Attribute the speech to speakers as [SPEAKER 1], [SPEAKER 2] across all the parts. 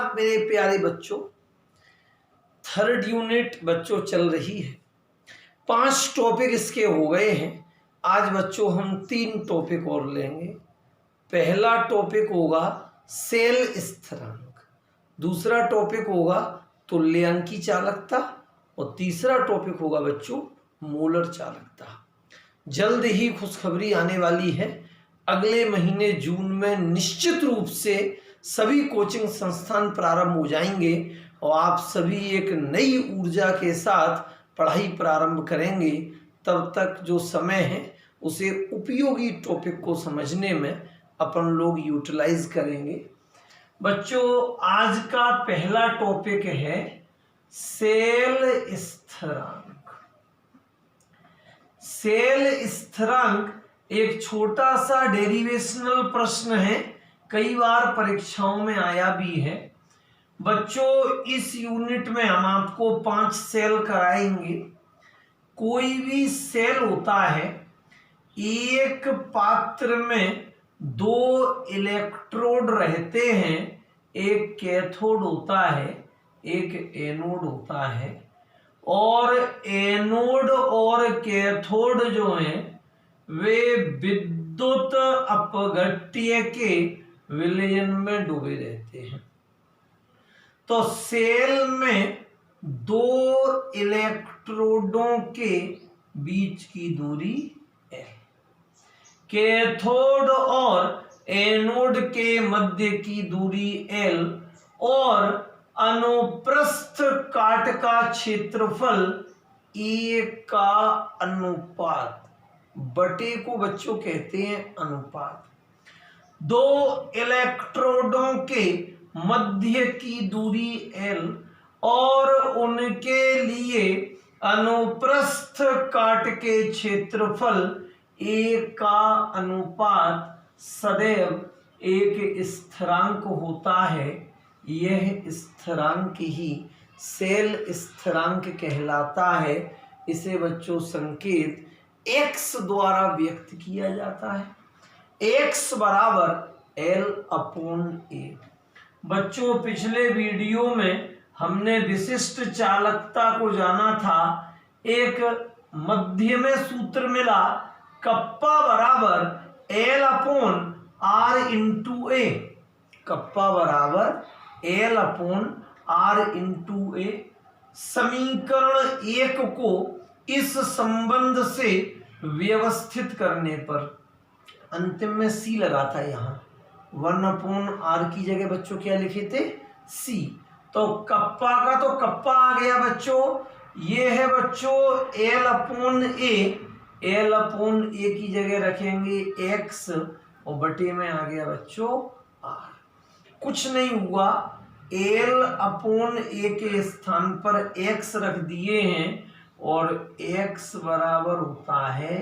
[SPEAKER 1] नमस्कार मेरे प्यारे बच्चों, थर्ड यूनिट बच्चों चल रही है। 5 टॉपिक इसके हो गए हैं। आज बच्चों हम 3 टॉपिक और लेंगे। पहला टॉपिक होगा सेल स्थिरांक, दूसरा टॉपिक होगा तुल्यांकी चालकता और तीसरा टॉपिक होगा बच्चों मोलर चालकता। जल्द ही खुशखबरी आने वाली है। अगले महीने जून में निश्चित रूप से सभी कोचिंग संस्थान प्रारंभ हो जाएंगे और आप सभी एक नई ऊर्जा के साथ पढ़ाई प्रारंभ करेंगे। तब तक जो समय है उसे उपयोगी टॉपिक को समझने में अपन लोग यूटिलाइज करेंगे। बच्चों, आज का पहला टॉपिक है सेल स्थिरांक। सेल स्थिरांक एक छोटा सा डेरिवेशनल प्रश्न है, कई बार परीक्षाओं में आया भी है। बच्चों, इस यूनिट में हम आपको 5 सेल कराएंगे। कोई भी सेल होता है, एक पात्र में 2 इलेक्ट्रोड रहते हैं, एक कैथोड होता है, एक एनोड होता है और एनोड और कैथोड जो हैं वे विद्युत अपघट्य के विलयन में डूबे रहते हैं। तो सेल में 2 इलेक्ट्रोडों के बीच की दूरी L, कैथोड और एनोड के मध्य की दूरी L और अनुप्रस्थ काट का क्षेत्रफल A का अनुपात बटे को बच्चों कहते हैं अनुपात। 2 इलेक्ट्रोडों के मध्य की दूरी L और उनके लिए अनुप्रस्थ काट के क्षेत्रफल A का अनुपात सदैव एक स्थिरांक होता है। यह स्थिरांक ही सेल स्थिरांक कहलाता है। इसे बच्चों संकेत x द्वारा व्यक्त किया जाता है। x बराबर L/A। बच्चों, पिछले वीडियो में हमने विशिष्ट चालकता को जाना था। एक मध्य में सूत्र मिला, कप्पा बराबर L/R/A। कप्पा बराबर L/R/A। समीकरण 1 को इस संबंध से व्यवस्थित करने पर अंतिम में C लगा था। यहाँ 1/R की जगह बच्चों क्या लिखे थे? C। तो कप्पा का तो कप्पा आ गया बच्चों। ये है बच्चों L/A। L/A की जगह रखेंगे x और बटे में आ गया बच्चों R। कुछ नहीं हुआ, L/A के स्थान पर x रख दिए हैं और x बराबर होता है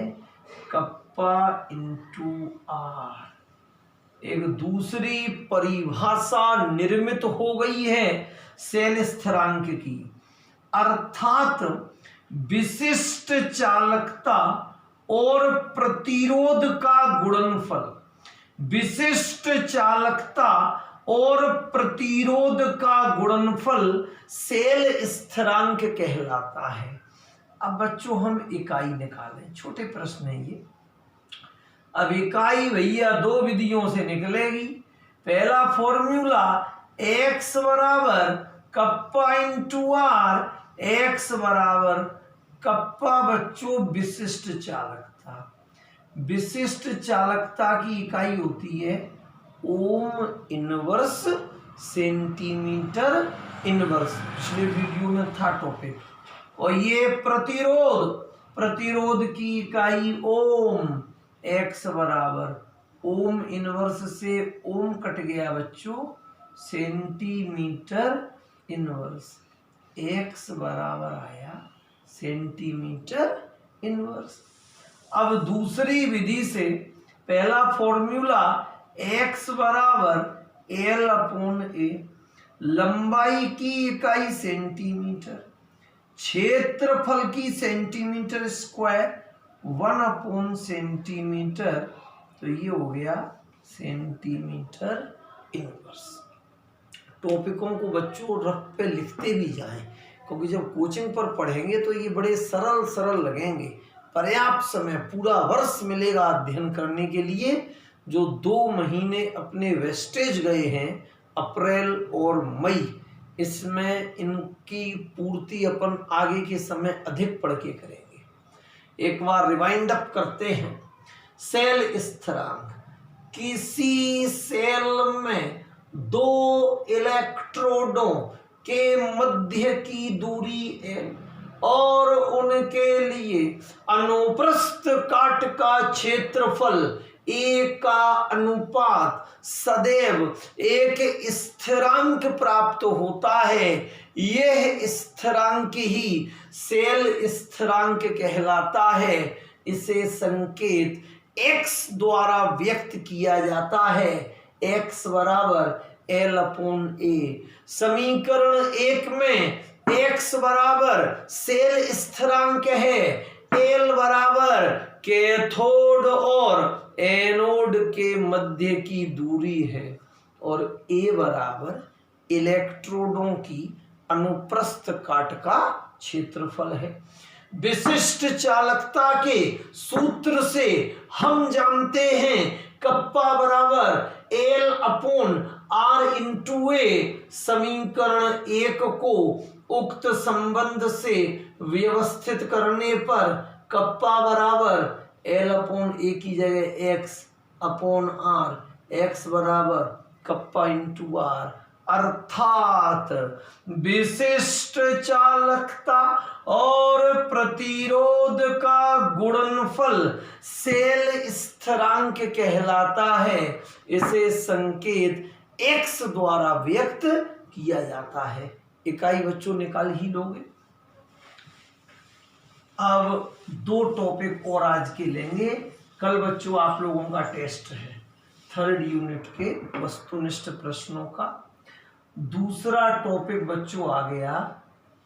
[SPEAKER 1] कप्पा इंटू R। एक दूसरी परिभाषा निर्मित हो गई है सेल स्थिरांक की, अर्थात विशिष्ट चालकता और प्रतिरोध का गुणनफल। विशिष्ट चालकता और प्रतिरोध का गुणनफल सेल स्थिरांक कहलाता है। अब बच्चों हम इकाई निकालें, छोटे प्रश्न है ये। अब इकाई भैया 2 विधियों से निकलेगी। पहला फॉर्मूला x बराबर कप्पा इंटू R। x बराबर कप्पा बच्चों विशिष्ट चालकता। विशिष्ट चालकता की इकाई होती है ओम इनवर्स सेंटीमीटर इनवर्स। पिछले वीडियो में था टॉपिक। और ये प्रतिरोध की इकाई ओम। x बराबर ओम इनवर्स से ओम कट गया बच्चों, सेंटीमीटर इनवर्स। x बराबर आया सेंटीमीटर इनवर्स। अब दूसरी विधि से पहला फॉर्मूला x बराबर L/A। लंबाई की इकाई सेंटीमीटर, क्षेत्रफल की सेंटीमीटर स्क्वायर, 1 सेंटीमीटर। तो ये हो गया सेंटीमीटर इनवर्स। टॉपिकों को बच्चों रफ पे लिखते भी जाएं, क्योंकि जब कोचिंग पर पढ़ेंगे तो ये बड़े सरल सरल लगेंगे। पर्याप्त समय पूरा वर्ष मिलेगा अध्ययन करने के लिए। जो 2 महीने अपने वेस्टेज गए हैं अप्रैल और मई, इसमें इनकी पूर्ति अपन आगे के समय अधिक पढ़ के करेंगे। एक बार रिवाइंड अप करते हैं। सेल स्थिरांक, किसी सेल में 2 इलेक्ट्रोडों के मध्य की दूरी L और उनके लिए अनुप्रस्थ काट का क्षेत्रफल A का अनुपात सदैव एक स्थिरांक प्राप्त होता है। यह स्थिरांक ही सेल स्थिरांक कहलाता है। इसे संकेत x द्वारा व्यक्त किया जाता है। x बराबर L/A। समीकरण 1 में x बराबर सेल स्थिरांक है, L बराबर कैथोड और एनोड के मध्य की दूरी है और A बराबर इलेक्ट्रोडों की अनुप्रस्थ काट का क्षेत्रफल है। विशिष्ट चालकता के सूत्र से हम जानते हैं कप्पा बराबर L/R/A। समीकरण 1 को उक्त संबंध से व्यवस्थित करने पर कप्पा बराबर L/A की जगह x/R, x बराबर कप्पा इंटू R, अर्थात विशिष्ट चालकता और प्रतिरोध का गुणनफल सेल स्थिरांक कहलाता है। इसे संकेत x द्वारा व्यक्त किया जाता है। इकाई बच्चों निकाल ही लोगे। अब 2 टॉपिक और आज के लेंगे। कल बच्चों आप लोगों का टेस्ट है 3rd यूनिट के वस्तुनिष्ठ प्रश्नों का। दूसरा टॉपिक बच्चों आ गया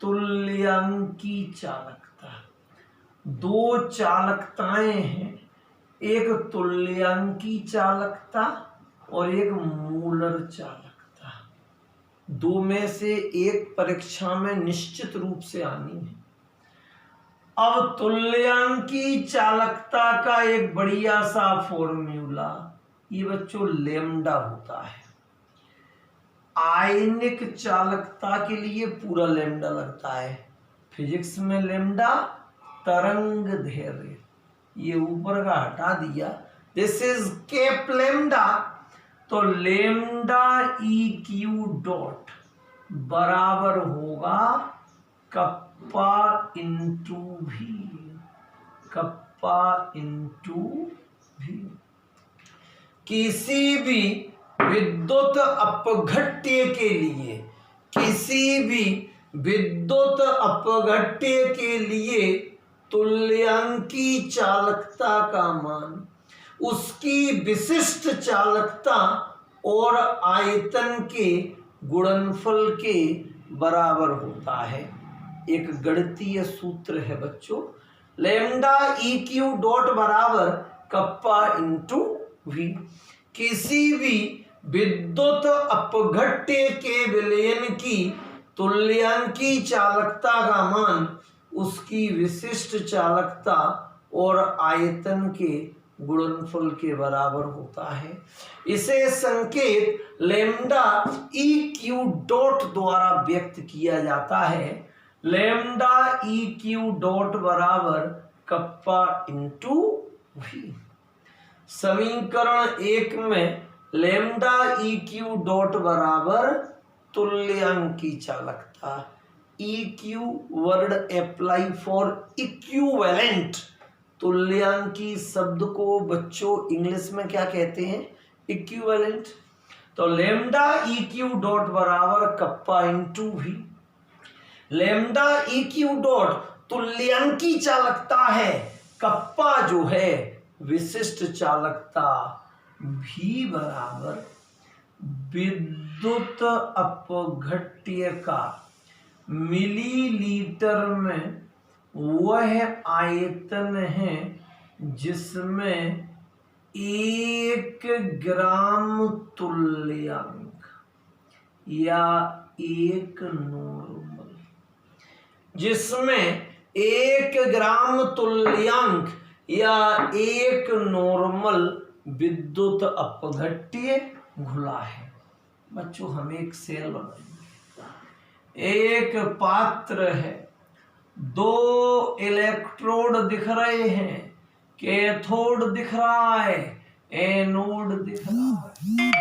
[SPEAKER 1] तुल्यांकी चालकता। 2 चालकताएं हैं, एक तुल्यांकी चालकता और एक मूलर चालकता। 2 में से एक परीक्षा में निश्चित रूप से आनी है। अब तुल्यांकी चालकता का एक बढ़िया सा फॉर्मूला ये बच्चों लैम्डा होता है। आयनिक चालकता के लिए पूरा लैम्डा लगता है। फिजिक्स में लैम्डा तरंग दैर्घ्य, ये ऊपर का हटा दिया, दिस इज कैप लैम्डा। तो लैम्डा EQ डॉट बराबर होगा कप्पा इंटू भी, कप्पा इंटू भी। किसी भी विद्युत अपघट्य के लिए, किसी भी विद्युत अपघट्य के लिए तुल्यांकी चालकता का मान उसकी विशिष्ट चालकता और आयतन के गुणनफल के बराबर होता है। एक गणितीय सूत्र है बच्चों, लैम्डा EQ डॉट बराबर कप्पा इंटू V। किसी भी विद्युत अपघट्य के विलयन की तुल्यांकी चालकता का मान उसकी विशिष्ट चालकता और आयतन के गुणनफल के बराबर होता है। इसे संकेत लैम्डा EQ डॉट द्वारा व्यक्त किया जाता है। लैम्डा EQ डॉट बराबर कप्पा इंटू V। समीकरण 1 में लैम्डा EQ डॉट बराबर तुल्यांकी चालकता, EQ word apply for equivalent. तुल्यांकी शब्द को बच्चों इंग्लिश में क्या कहते हैं? इक्विवेलेंट। तो लैम्डा EQ डॉट बराबर kappa into V। Lambda EQ dot तुल्यांकी चालकता है, कप्पा जो है विशिष्ट चालकता, V बराबर विद्युत अपघट्य का मिलीलीटर में वह आयतन है जिसमें 1 ग्राम तुल्यांक या एक नॉर्मल, जिसमें 1 ग्राम तुल्यांक या एक नॉर्मल विद्युत अपघट्य घुला है। बच्चों हम एक सेल बनाएंगे, एक पात्र है, 2 इलेक्ट्रोड दिख रहे हैं, कैथोड दिख रहा है, एनोड दिख रहा है।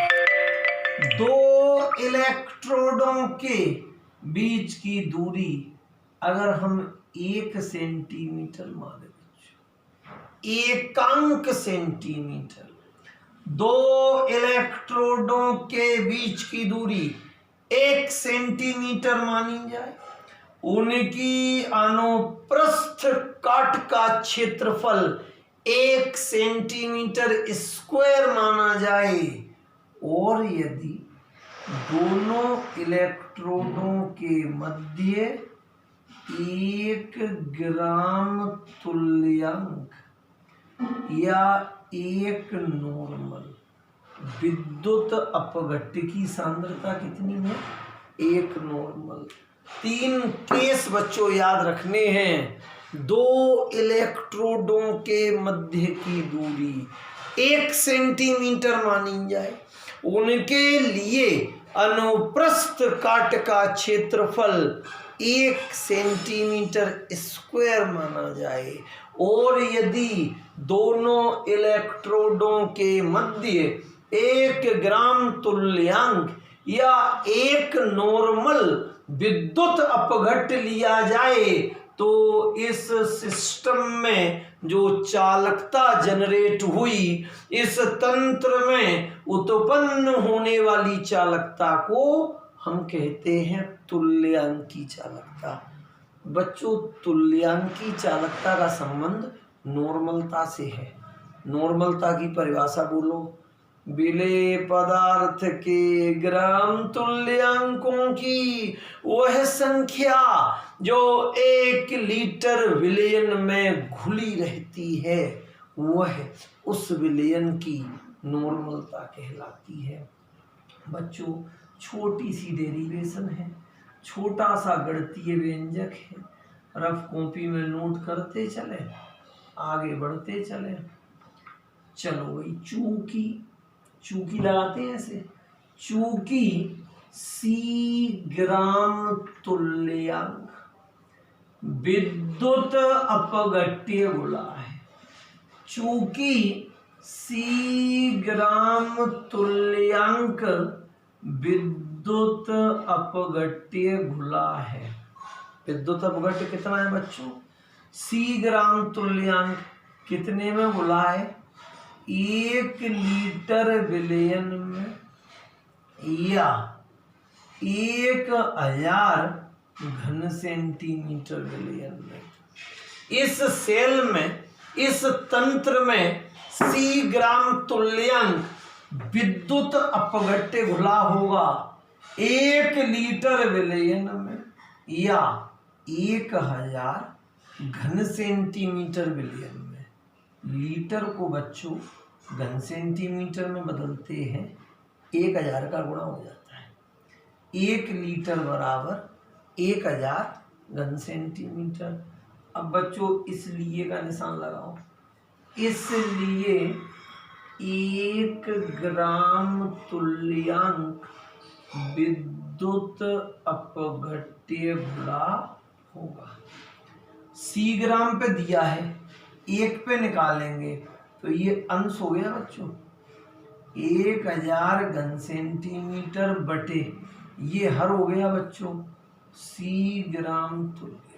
[SPEAKER 1] 2 इलेक्ट्रोडों के बीच की दूरी अगर हम 1 सेंटीमीटर माने, एकांक सेंटीमीटर, 2 इलेक्ट्रोडों के बीच की दूरी 1 सेंटीमीटर मानी जाए, उनकी अनुप्रस्थ काट का क्षेत्रफल 1 सेंटीमीटर स्क्वायर माना जाए, और यदि दोनों इलेक्ट्रोडों के मध्य 1 ग्राम तुल्यांक या एक नॉर्मल विद्युत अपघट्य की सांद्रता कितनी है, 1 नॉर्मल। 3 केस बच्चों याद रखने हैं। 2 इलेक्ट्रोडों के मध्य की दूरी 1 सेंटीमीटर मानी जाए, उनके लिए अनुप्रस्थ काट का क्षेत्रफल 1 सेंटीमीटर स्क्वायर माना जाए, और यदि दोनों इलेक्ट्रोडों के मध्य 1 ग्राम तुल्यांक या एक नॉर्मल विद्युत अपघट्य लिया जाए, तो इस सिस्टम में जो चालकता जनरेट हुई, इस तंत्र में उत्पन्न होने वाली चालकता को हम कहते हैं तुल्यांकी चालकता। बच्चों तुल्यांकी चालकता का संबंध नॉर्मलता से है। नॉर्मलता की परिभाषा बोलो। विलेय पदार्थ के ग्राम तुल्यांकों की वह संख्या जो 1 लीटर विलयन में घुली रहती है, वह उस विलयन की नॉर्मलता कहलाती है। बच्चों छोटी सी डेरिवेशन है, छोटा सा गणितीय व्यंजक है, रफ कॉपी में नोट करते चले, आगे बढ़ते चले। चलो भाई, चूंकि लगाते हैं ऐसे, चूंकि C ग्राम तुल्यांक विद्युत अपघट्य गुला है, चूंकि C ग्राम तुल्यांक विद्युत अपघट्य घुला है। विद्युत अपघट्य कितना है बच्चों, C ग्राम तुल्यांक कितने में घुला है, 1 लीटर विलयन में या 1000 घन सेंटीमीटर विलयन में। इस सेल में, इस तंत्र में C ग्राम तुल्यांक विद्युत अपघट्य घुला होगा 1 लीटर विलयन में या 1000 घन सेंटीमीटर विलयन में। लीटर को बच्चों घन सेंटीमीटर में बदलते हैं, 1000 का गुणा हो जाता है। 1 लीटर बराबर 1000 घन सेंटीमीटर। अब बच्चों इसलिए का निशान लगाओ, इसलिए 1 ग्राम तुल्यांक विद्युत अपघट्य घुला होगा। C ग्राम पे दिया है, 1 पे निकालेंगे तो ये अंश हो गया बच्चों 1000 घन सेंटीमीटर बटे, ये हर हो गया बच्चों C ग्राम तुल्यांक।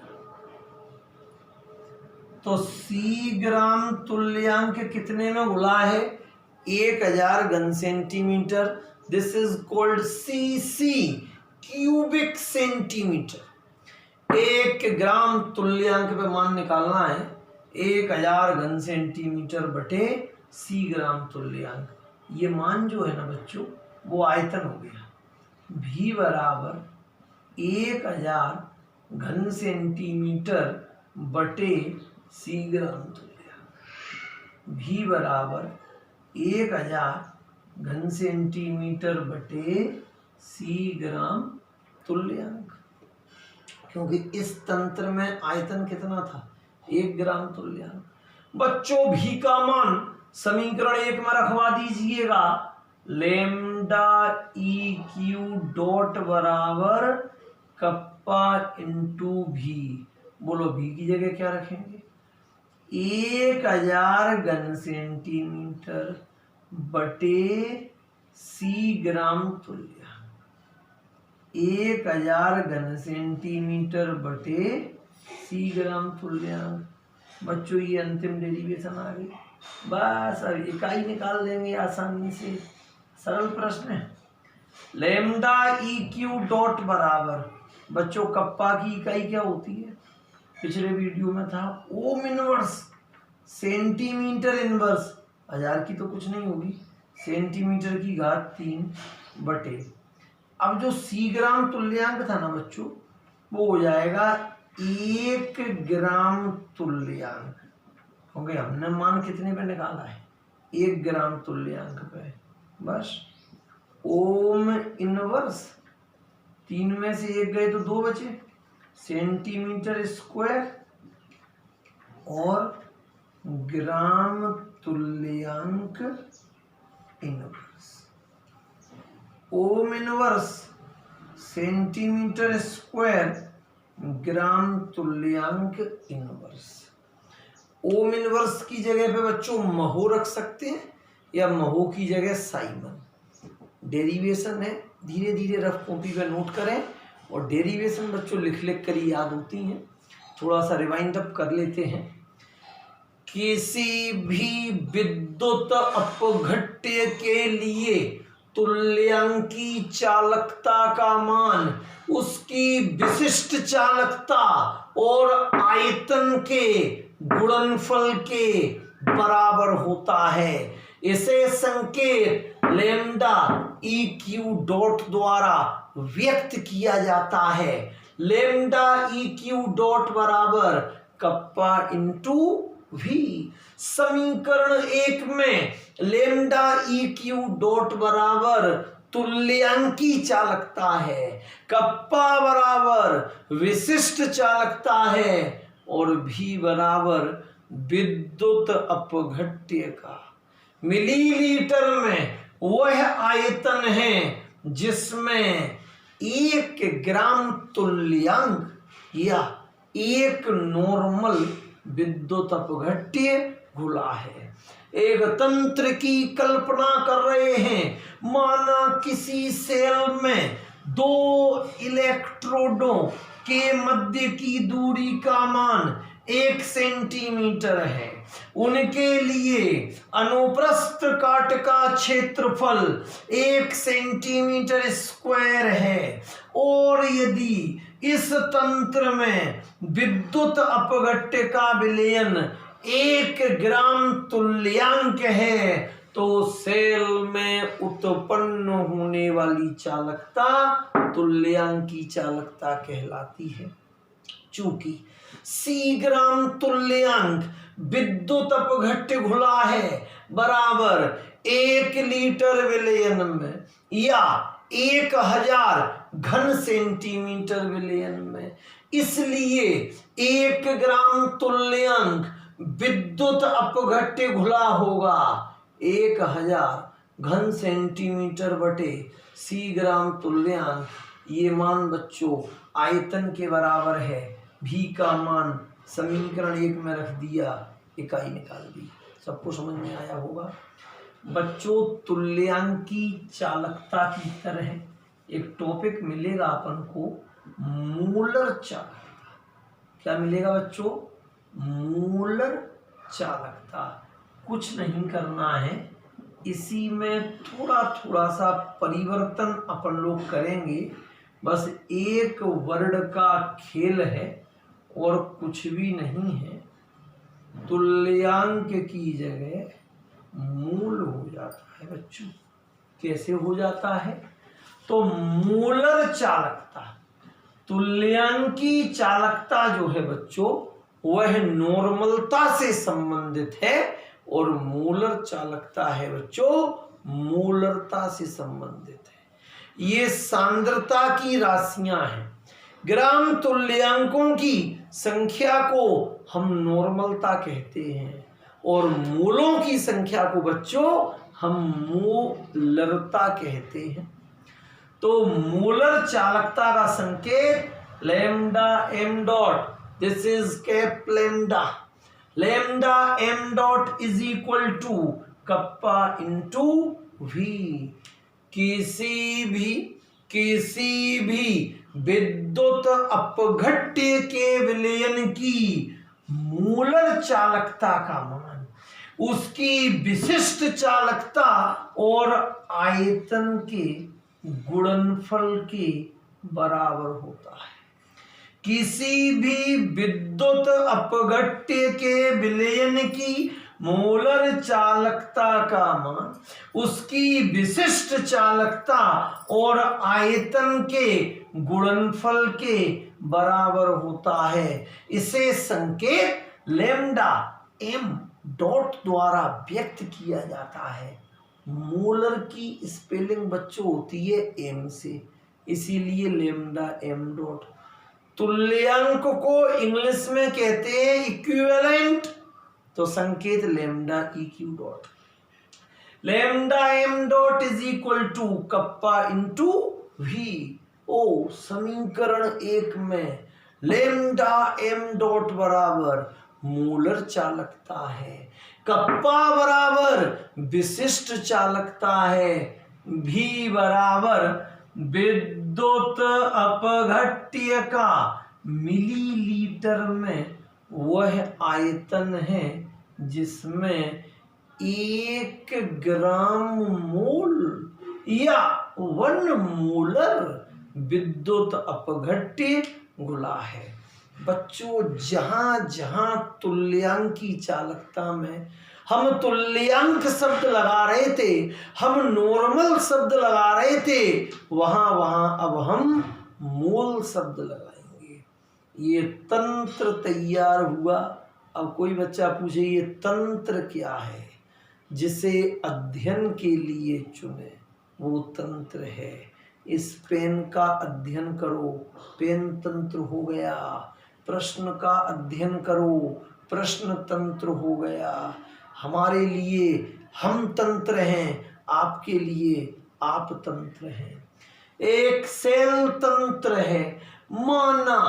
[SPEAKER 1] तो C ग्राम तुल्यांक कितने में घुला है, 1000 घन centimetre. This is called CC, cubic centimetre. 1 ग्राम तुल्यांक पे मान निकालना है, 1000 घन सेंटीमीटर बटे C ग्राम तुल्यांक। ये मान जो है ना बच्चों, वो आयतन हो गया। V बराबर 1000 घन सेंटीमीटर बटे C ग्राम तुल्यांक। V बराबर 1000 घन सेंटीमीटर बटे सी ग्राम तुल्यांक, क्योंकि इस तंत्र में आयतन कितना था, 1 ग्राम तुल्यांक। बच्चों भी का मान समीकरण 1 में रखवा दीजिएगा, लेमडा ई क्यू डॉट बराबर कप्पा इंटू भी। बोलो भी की जगह क्या रखेंगे, 1000 घन सेंटीमीटर बटे सी ग्राम तुल्यांक, 1000 घन सेंटीमीटर बटे सी ग्राम तुल्यांक। बच्चों ये अंतिम डेरिवेशन आ गई, बस अब इकाई निकाल देंगे आसानी से, सरल प्रश्न है। लेमडा ई क्यू डॉट बराबर, बच्चों कप्पा की इकाई क्या होती है, पिछले वीडियो में था, ओम इनवर्स सेंटीमीटर इनवर्स, 1000 की तो कुछ नहीं होगी, सेंटीमीटर की घात 3 बटे, अब जो सी ग्राम तुल्यांक था ना बच्चों, वो हो जाएगा 1 ग्राम तुल्यांक, क्योंकि हमने मान कितने पे निकाला है, 1 ग्राम तुल्यांक पे। बस ओम इनवर्स 3 में से 1 गए तो 2 बचे, सेंटीमीटर स्क्वायर और ग्राम तुल्यांक inverse. Ohm inverse centimetre square gram तुल्यांक इनवर्स। ओम इनवर्स की जगह पे बच्चों महो रख सकते हैं या महो की जगह साइमन। डेरिवेशन है, धीरे धीरे रफ कॉपी पे नोट करें, और डेरिवेशन बच्चों लिख लिख कर याद होती हैं, थोड़ा सा रिवाइंड अप कर लेते हैं। किसी भी विद्युत अपघट्य के लिए तुल्यांकी चालकता का मान उसकी विशिष्ट चालकता और आयतन के गुणनफल के बराबर होता है। इसे संकेत लेमडा ई क्यू डॉट द्वारा व्यक्त किया जाता है। लेमडा ई क्यू डॉट बराबर कप्पा इंटू भी। समीकरण 1 में लेमडा ई क्यू डॉट बराबर तुल्यांकी चालकता है, कप्पा बराबर विशिष्ट चालकता है, और भी बराबर विद्युत अपघट्य का। मिलीलीटर में वह आयतन है जिसमें 1 ग्राम तुल्यांक या 1 नॉर्मल विद्युत अपघट्य घुला है। एक तंत्र की कल्पना कर रहे हैं, माना किसी सेल में 2 इलेक्ट्रोडों के मध्य की दूरी का मान 1 सेंटीमीटर है। उनके लिए अनुप्रस्थ काट का क्षेत्रफल 1 सेंटीमीटर स्क्वायर है, और यदि इस तंत्र में विद्युत अपघट्य का विलयन 1 ग्राम तुल्यांक है, तो सेल में उत्पन्न होने वाली चालकता तुल्यांकी चालकता कहलाती है। चूंकि सी ग्राम तुल्यांक विद्युत अपघट्य घुला है बराबर 1 लीटर विलयन में या 1000 घन सेंटीमीटर विलयन में, इसलिए 1 ग्राम तुल्यांक विद्युत अपघट्य घुला होगा 1000 घन सेंटीमीटर बटे सी ग्राम तुल्यांक। ये मान बच्चों आयतन के बराबर है। भी का मान समीकरण 1 में रख दिया, इकाई निकाल दी। सबको समझ में आया होगा। बच्चों तुल्यांकी चालकता की तरह एक टॉपिक मिलेगा अपन को, मूलर चालकता। क्या मिलेगा बच्चों? मूलर चालकता। कुछ नहीं करना है, इसी में थोड़ा थोड़ा सा परिवर्तन अपन लोग करेंगे, बस एक वर्ड का खेल है और कुछ भी नहीं है। तुल्यांक की जगह मूल हो जाता है बच्चों। कैसे हो जाता है? तो मूलर चालकता, तुल्यांकी चालकता जो है बच्चों वह नॉर्मलता से संबंधित है, और मूलर चालकता है बच्चों मूलरता से संबंधित है। ये सांद्रता की राशियां हैं। ग्राम तुल्यांकों की संख्या को हम नॉर्मलता कहते हैं और मूलों की संख्या को बच्चों हम मूलरता कहते हैं। तो मूलर चालकता का संकेत lambda M dot, this is cap lambda. Lambda M dot is equal to kappa into V. किसी भी विद्युत अपघट्य के विलयन की मूलर चालकता का मान उसकी विशिष्ट चालकता और आयतन के गुणनफल के बराबर होता है। किसी भी विद्युत अपघट्य के विलयन की मोलर चालकता का मान उसकी विशिष्ट चालकता और आयतन के गुणनफल के बराबर होता है। इसे संकेत लैम्डा एम डॉट द्वारा व्यक्त किया जाता है। मोलर की स्पेलिंग बच्चों होती है एम से, इसीलिए लैम्डा एम डॉट। तुल्यांक को इंग्लिश में कहते हैं इक्विवेलेंट, तो संकेत lambda E Q dot. Lambda M dot is equal to kappa into V. ओ समीकरण 1 में लैम्डा एम डॉट बराबर मूलर चालकता है, कप्पा बराबर विशिष्ट चालकता है, भी बराबर विद्युत अपघट्य का मिलीलीटर में वह आयतन है जिसमें 1 ग्राम मोल या 1 मोलर विद्युत अपघट्य घुला है। बच्चों जहां जहां तुल्यांकी चालकता में हम तुल्यांक शब्द लगा रहे थे, हम नॉर्मल शब्द लगा रहे थे, वहां वहां अब हम मोल शब्द लगाएंगे। ये तंत्र तैयार हुआ। अब कोई बच्चा पूछे ये तंत्र क्या है, जिसे अध्ययन के लिए चुने वो तंत्र है। इस पेन का अध्ययन करो, पेन तंत्र हो गया। प्रश्न का अध्ययन करो, प्रश्न तंत्र हो गया। हमारे लिए हम तंत्र हैं, आपके लिए आप तंत्र हैं। एक सेल तंत्र है। माना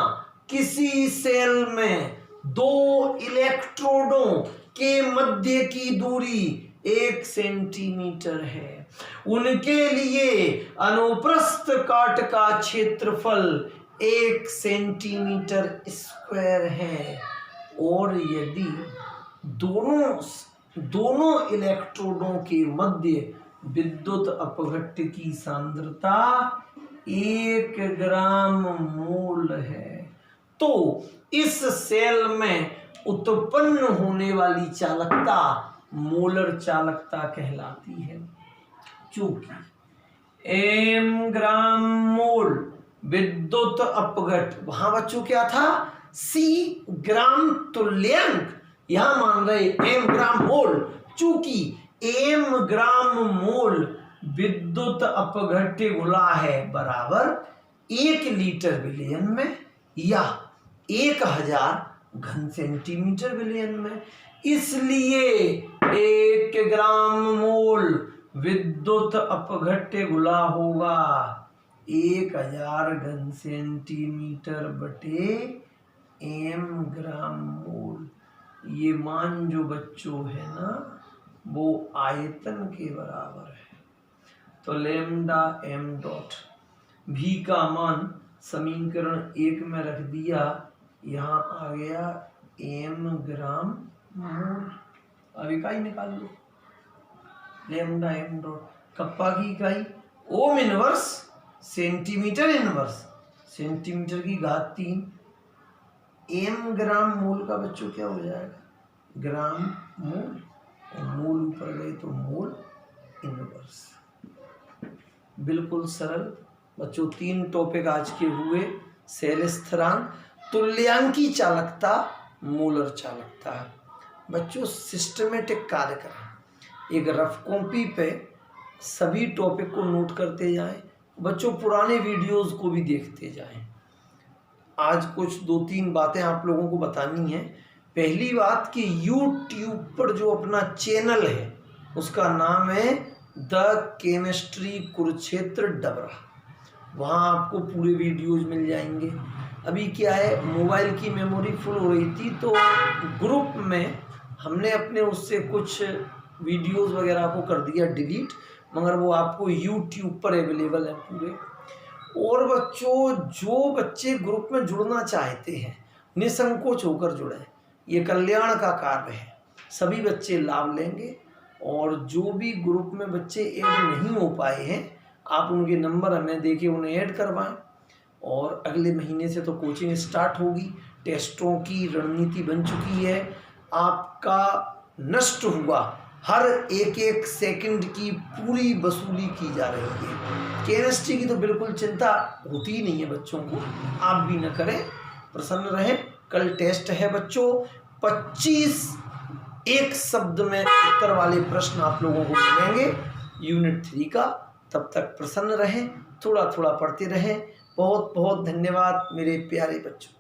[SPEAKER 1] किसी सेल में 2 इलेक्ट्रोडों के मध्य की दूरी 1 सेंटीमीटर है। उनके लिए अनुप्रस्थ काट का क्षेत्रफल 1 सेंटीमीटर स्क्वायर है और यदि दोनों इलेक्ट्रोडों के मध्य विद्युत अपघट्य की सांद्रता 1 ग्राम मोल है, तो इस सेल में उत्पन्न होने वाली चालकता मोलर चालकता कहलाती है। चूंकि m ग्राम मोल विद्युत अपघट्य, वहां बच्चों क्या था c ग्राम तुल्यांक, यहां मान रहे m ग्राम मोल। चूंकि m ग्राम मोल विद्युत अपघट्य घुला है बराबर 1 लीटर विलयन में या 1000 घन सेंटीमीटर विलयन में, इसलिए 1 ग्राम मोल विद्युत अपघट्य घुला होगा 1000 घन सेंटीमीटर बटे m ग्राम मोल। ये मान जो बच्चों है ना वो आयतन के बराबर है। तो लैम्डा एम डॉट भी का मान समीकरण 1 में रख दिया, यहाँ आ गया m ग्राम मोल। अब इकाई निकाल लो, लैम्डा एम डॉट कप्पा की इकाई ओम इनवर्स सेंटीमीटर इनवर्स, सेंटीमीटर की घात 3। m ग्राम मोल का बच्चों क्या हो जाएगा ग्राम मोल, और मोल ऊपर गए तो मोल इनवर्स। बिल्कुल सरल बच्चों। 3 टॉपिक आज के हुए, सेल स्थिरांक, तुल्यांकी चालकता, मोलर चालकता। बच्चों सिस्टमेटिक कार्य करें, एक रफ कॉपी पे सभी टॉपिक को नोट करते जाएं, बच्चों पुराने वीडियोस को भी देखते जाएं। आज कुछ 2-3 बातें आप लोगों को बतानी है। पहली बात कि YouTube पर जो अपना चैनल है उसका नाम है द केमिस्ट्री कुरुक्षेत्र डबरा। वहाँ आपको पूरे वीडियोस मिल जाएंगे। अभी क्या है, मोबाइल की मेमोरी फुल हो रही थी तो ग्रुप में हमने अपने उससे कुछ वीडियोस वगैरह को कर दिया डिलीट, मगर वो आपको YouTube पर अवेलेबल है पूरे। और बच्चों, जो बच्चे ग्रुप में जुड़ना चाहते हैं निसंकोच होकर जुड़े, ये कल्याण का कार्य है, सभी बच्चे लाभ लेंगे। और जो भी ग्रुप में बच्चे ऐड नहीं हो पाए हैं, आप उनके नंबर हमें देके उन्हें ऐड करवाएं। और अगले महीने से तो कोचिंग स्टार्ट होगी, टेस्टों की रणनीति बन चुकी है। आपका नष्ट हुआ हर एक सेकंड की पूरी वसूली की जा रही है। केमिस्ट्री की तो बिल्कुल चिंता होती ही नहीं है बच्चों को, आप भी न करें, प्रसन्न रहें। कल टेस्ट है बच्चों, 25 एक शब्द में उत्तर वाले प्रश्न आप लोगों को मिलेंगे यूनिट 3 का। तब तक प्रसन्न रहें, थोड़ा थोड़ा पढ़ते रहें। बहुत बहुत धन्यवाद मेरे प्यारे बच्चों।